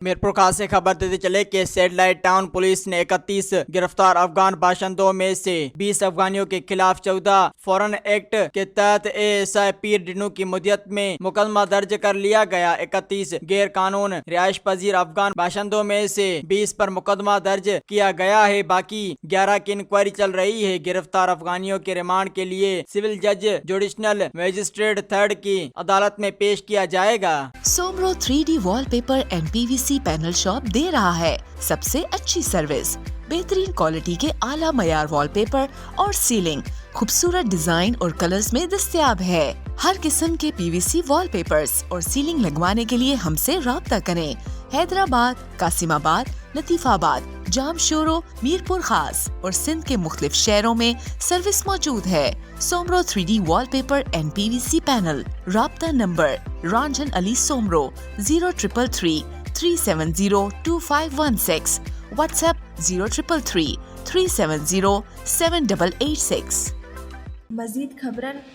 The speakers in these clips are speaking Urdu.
میرپور خاص سے خبر دیتے چلے کہ سیٹلائٹ ٹاؤن پولیس نے 31 گرفتار افغان باشندوں میں سے 20 افغانیوں کے خلاف 14 فورن ایکٹ کے تحت ASI پیر ڈنو کی مدت میں مقدمہ درج کر لیا گیا۔ 31 غیر قانون رہائش پذیر افغان باشندوں میں سے 20 پر مقدمہ درج کیا گیا ہے، باقی 11 کی انکوائری چل رہی ہے۔ گرفتار افغانیوں کے ریمانڈ کے لیے سول جج جوڈیشنل میجسٹریٹ 3 کی عدالت میں پیش کیا جائے گا۔ Soomro 3D wallpaper and PVC panel shop دے رہا ہے سب سے اچھی سروس، بہترین کوالٹی کے اعلیٰ معیار وال پیپر اور سیلنگ خوبصورت ڈیزائن اور کلرز میں دستیاب ہے۔ ہر قسم کے PVC وال پیپرز اور سیلنگ لگوانے کے لیے ہم سے رابطہ کریں۔ حیدرآباد، قاسم آباد، لطیف آباد، جام شورو، میرپور خاص اور سندھ کے مختلف شہروں میں سروس موجود ہے۔ Soomro 3D wallpaper and PVC panel. رابطہ نمبر رانجھن علی سومرو 0333 370 2516، واٹس ایپ 0333 370 7886۔ مزید خبرن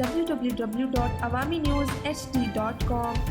www.awamiNewsHD.com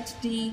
HD।